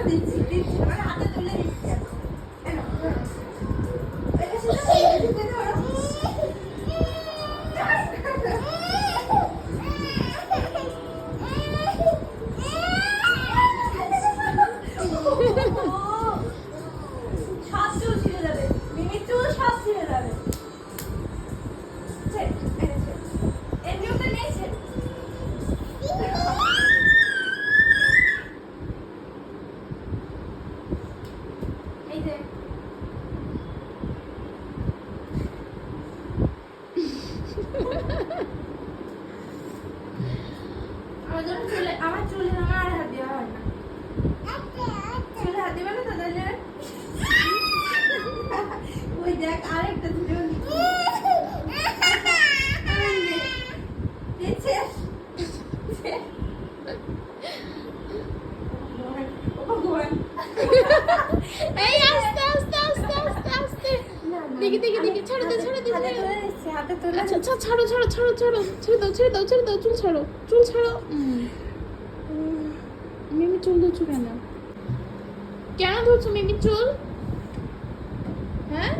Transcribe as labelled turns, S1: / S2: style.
S1: দিচ্ছি দিচ্ছি মানে হাতে তুলে দিচ্ছি এখন। এটা শুধু দিতে ধরো। সব চুল ছিঁড়ে যাবে, মিমির চুল সব ছিঁড়ে যাবে। এমনিও তো নিয়েছে। এই যে আমার চুলে আমার আর হাত দেওয়া হয় না। চুলে হাত দিবে না তো তাহলে ওই দেখ আরেকটা দিল
S2: এই আস্তে আস্তে আস্তে আস্তে আস্তে দেখি দেখি দেখি ছাড়ো দে ছাড়ো দে
S1: হাতে তুলে দিচ্ছি, হাতে তুলে
S2: আচ্ছা আচ্ছা ছাড়ো ছাড়ো ছাড়ো ছাড়ো ছেড়ে দাও ছেড়ে দাও ছেড়ে দাও চুল ছাড়ো চুল ছাড়ো মিমি চুল ধরছো কেন কেন ধরছো মিমি চুল হ্যাঁ